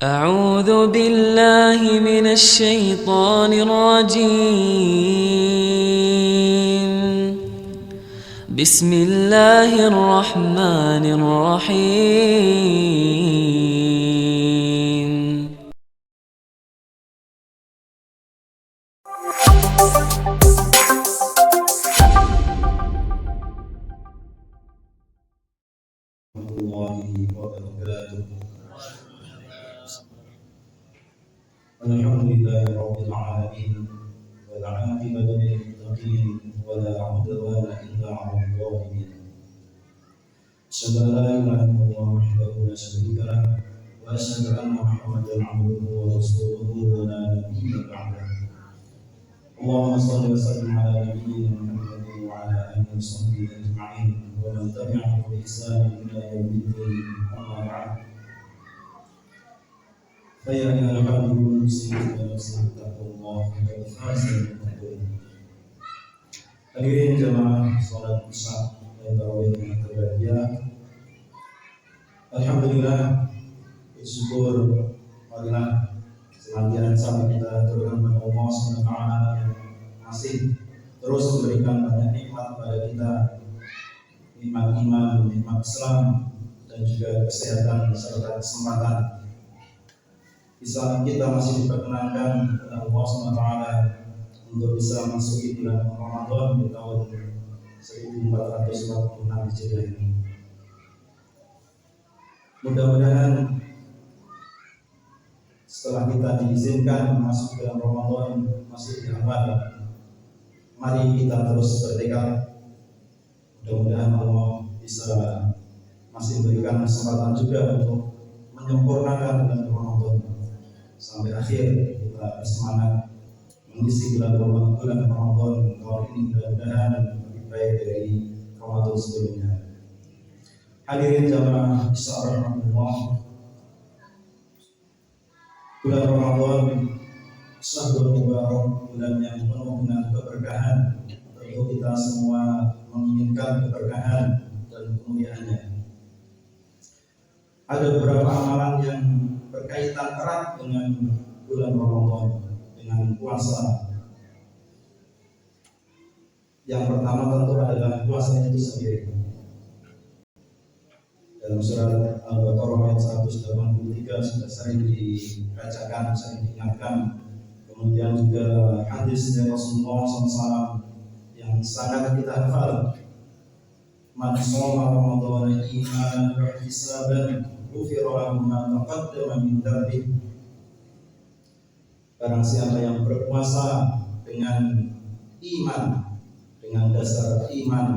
أعوذ بالله من الشيطان الرجيم. بسم الله الرحمن الرحيم. الحمد لله رب العالمين والعاقبة للمتقين ولا عدوان إلا على الظالمين. أشهد أن لا إله إلا الله وحده لا شريك له وأشهد أن محمدا عبده ورسوله ولا نبي بعده. اللهم صل وسلم على نبينا محمد وعلى آله وصحبه أجمعين ومن تبعهم بإحسان إلى يوم الدين. أما بعد، فيا أيها الحاضرون المسلمين ونفسي اتقوا الله فقد فاز المتقون. Hadirin jamaah salat Isya dan tarawih yang berbahagia. Alhamdulillah, bersyukur marilah senantiasa kita terutama kepada Allah SWT yang masih terus memberikan banyak nikmat kepada kita, nikmat iman, nikmat Islam, dan juga kesehatan serta kesempatan. Bisa kita masih diperkenankan oleh Allah SWT untuk bisa masuki bulan Ramadan di tahun 1446 Hijriah ini. Mudah-mudahan setelah kita diizinkan masuk bulan Ramadan masih di awal, mari kita terus bertekad. Mudah-mudahan Allah bisa masih berikan kesempatan juga untuk menyempurnakan bulan Ramadan sampai akhir. Kita bersemangat mengisi bulan Ramadan tahun ini, mudah-mudahan lebih baik dari Ramadan sebelumnya. Hadirin jamaah Isya rahmatullah, bulan Ramadan Syahrul Mubarak, bulan yang penuh dengan keberkahan. Tentu kita semua menginginkan keberkahan dan kemuliaannya. Ada beberapa amalan yang berkaitan erat dengan bulan Ramadan, dengan puasa. Yang pertama tentu adalah puasa itu sendiri. Dalam surat Al-Baqarah ayat 183 sudah sering dibacakan, sering diingatkan. Kemudian juga hadis dari Rasulullah SAW yang sangat kita hafal. Man shoma Ramadhana imanan wa ihtisaban ghufira lahu ma taqaddama min dhanbihi. Barang siapa yang berpuasa dengan iman, dengan dasar iman,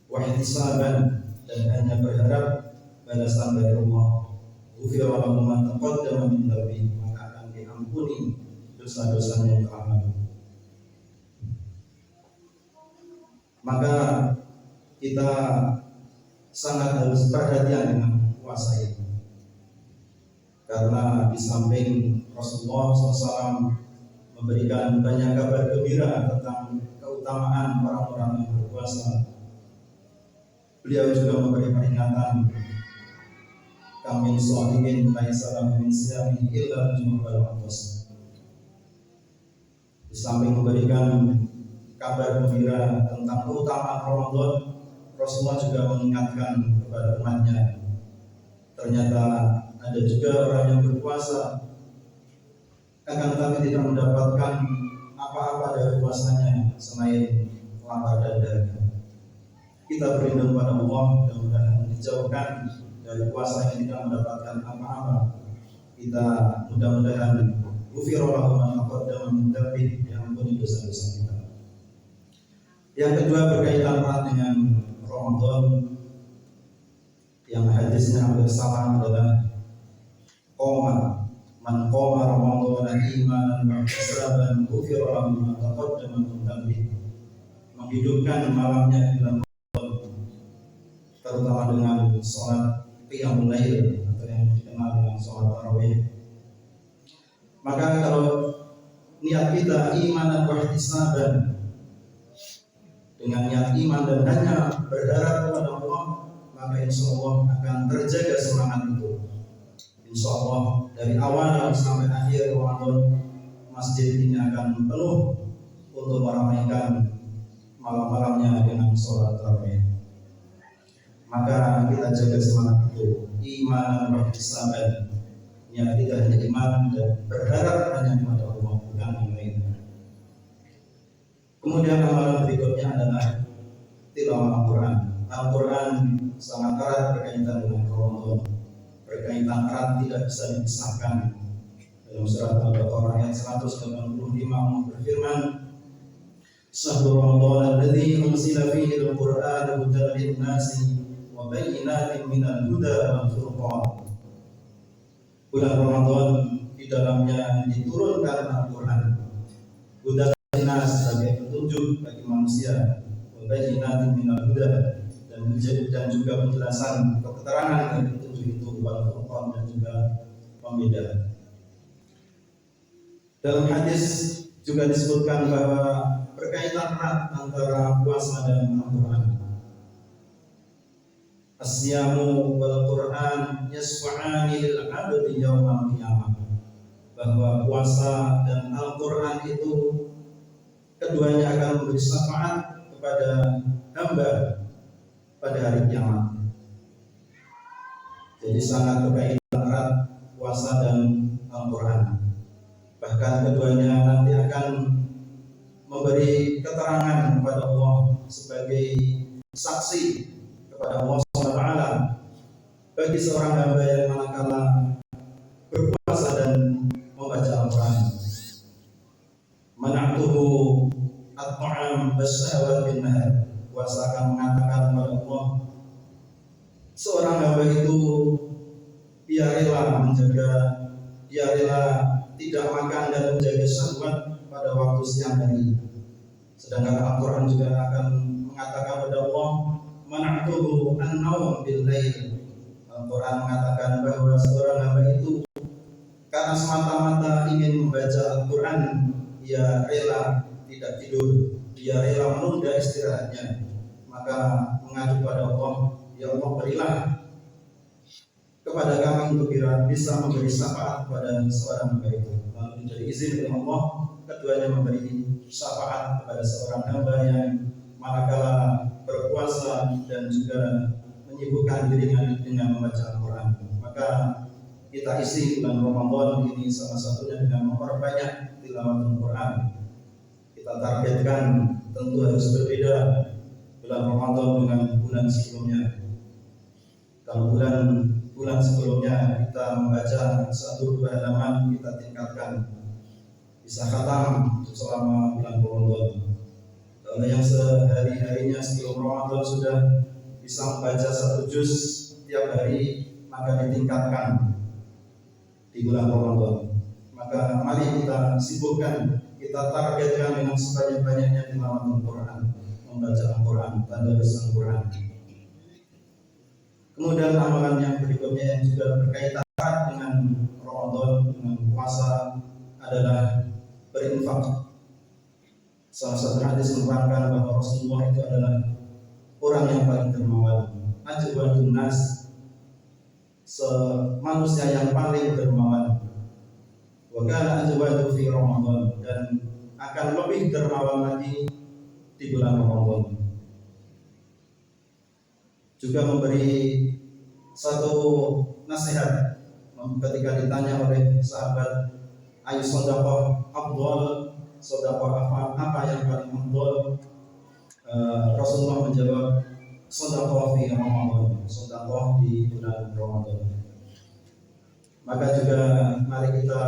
wa ihtisaban, dan hanya berharap balasan dari Allah, ghufira lahu ma taqaddama min dhanbihi, maka akan diampuni dosa-dosanya yang telah lalu. Maka kita sangat harus perhatian dengan puasa ini, karena di samping Rasulullah SAW memberikan banyak kabar gembira tentang keutamaan orang-orang yang berpuasa, beliau juga memberi peringatan, kamin sha'imin laisa lahu min siyamihi illa al-jumu'a wal atas. Di samping memberikan kabar gembira tentang keutamaan Ramadan, Rasulullah juga mengingatkan kepada umatnya, ternyata ada juga orang yang berpuasa akan tetapi tidak mendapatkan apa-apa dari puasanya selain lapar dan dahaga. Kita berlindung pada Allah, mudah-mudahan dijauhkan dari puasa yang tidak mendapatkan apa-apa. Kita mudah-mudahan ghufira lahu ma taqaddama min dhanbihi, diampuni dosa-dosa kita. Yang kedua berkaitan erat dengan Ramadan, yang hadisnya hampir sama, adalah man qoma Ramadhana imanan wa ihtisaban ghufira lahu ma taqaddama min dhanbihi. Menghidupkan malamnya bulan Ramadan, terutama dengan sholat qiyamul lail atau yang dikenal dengan sholat tarawih. Maka kalau niat kita imanan wa ihtisaban, dengan niat iman dan hanya berharap kepada Allah, maka insya Allah akan terjaga semangat itu. Insya Allah dari awal sampai akhir Ramadan masjid ini akan penuh untuk meramaikan malam-malamnya dengan sholat tarawih. Maka kita jaga semangat itu, iman dan ihtisaban. Niat kita hanya iman dan berharap hanya kepada Allah, bukan yang lain. Kemudian amalan berikutnya adalah tilawah Al-Quran. Al-Quran sangat erat berkaitan dengan Ramadan, berkaitan erat, tidak bisa dipisahkan. Dalam surat Al-Baqarah ayat 185 Allah berfirman, Syahrul Ramadan alladzi unzila fihi al-Qur'an hudan lin-nasi wa bayyinatin minal huda wal furqan. Bulan Ramadan di dalamnya diturunkan Al-Quran, hudan lin-nas sebagai petunjuk bagi manusia, wa bayyinatin minal huda dan juga penjelasan keterangan dari petunjuk itu, wal furqan dan juga pembeda. Dalam hadis juga disebutkan bahwa berkaitan erat antara puasa dan Al-Quran. As-siyamu wal Quran yasfa'ani lil 'abdi yaumal qiyamah. Bahwa puasa dan Al-Quran itu keduanya akan memberi syafaat kepada hamba pada hari kiamat. Jadi sangat berkaitan erat puasa dan Al-Quran. Bahkan keduanya nanti akan memberi keterangan kepada Allah sebagai saksi kepada Allah SWT bagi seorang hamba yang manakala berpuasa dan membaca Al-Quran. Mana'tuhu at-ta'am basyawat bin nahar. Puasa akan mengatakan kepada Allah, seorang hamba itu dia rela menjaga, dia rela tidak makan dan menjaga syahwat pada waktu siang hari. Sedangkan Al-Quran juga akan mengatakan kepada Allah, mana'tuhu an-nawm bil-lail. Al-Quran mengatakan bahwa seorang hamba itu karena semata-mata ingin membaca Al-Quran, ia rela tidak tidur, ia rela menunda istirahatnya, maka mengadu kepada Allah, ya Allah berilah kepada kami untuk bisa memberi syafaat kepada seorang hamba itu. Lalu dari izin dari Allah, keduanya memberi syafaat kepada seorang hamba yang manakala berpuasa dan juga menyibukkan diri dengan membaca Al-Quran. Maka kita isi bulan Ramadan ini salah satunya dengan memperbanyak tilawah Al-Quran. Kita targetkan tentu harus berbeda bulan Ramadan dengan bulan sebelumnya. Kalau bulan sebelumnya kita membaca 1-2 halaman, kita tingkatkan bisa khatam selama bulan Ramadan. Kalau yang sehari-harinya sebelum Ramadan sudah bisa membaca 1 juz tiap hari, maka ditingkatkan di bulan Ramadan. Maka mari kita sibukkan, kita targetkan dengan sebanyak-banyaknya tilawah Al-Quran, membaca Al-Quran, tanda besar Al-Quran. Kemudian amalan yang berikutnya yang juga berkaitan dengan Ramadan, dengan puasa adalah berinfak. Salah satu hadis menerangkan bahwa Rasulullah itu adalah orang yang paling dermawan. Ajwadun nas, manusia yang paling dermawan. Wa kana ajwadu fi Ramadan, dan akan lebih dermawan lagi di bulan Ramadan. Juga memberi satu nasihat ketika ditanya oleh sahabat, ayu sedekah afdal, sedekah apa yang paling afdal? Rasulullah menjawab, sedekah fi Ramadan, sedekah di bulan Ramadan. Maka juga mari kita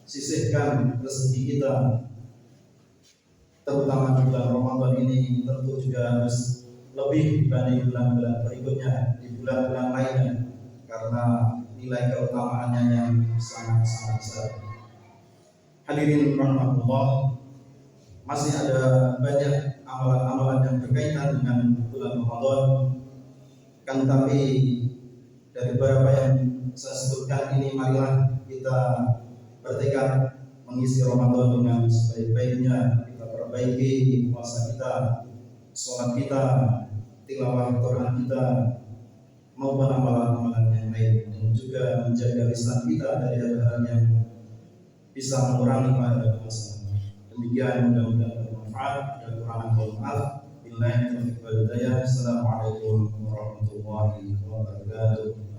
sisihkan rezeki kita, terutama di bulan Ramadan ini tentu juga harus lebih dibanding bulan-bulan berikutnya, di bulan-bulan lainnya, karena nilai keutamaannya yang sangat-sangat besar. Hadirin rahmatullah, masih ada banyak amalan-amalan yang berkaitan dengan bulan Ramadan, kan tapi dari beberapa yang saya sebutkan ini, marilah kita bertekad mengisi Ramadan dengan sebaik-baiknya. Kita perbaiki puasa kita, sholat kita, tilawah Quran kita, maupun amalan-amalan yang lain, dan juga menjaga lisan kita dari hal-hal yang bisa mengurangi pahala puasa. Demikian, mudah-mudahan bermanfaat. Dan kekurangan mohon maaf. Billahi taufiq wal hidayah. Assalamualaikum warahmatullahi wabarakatuh.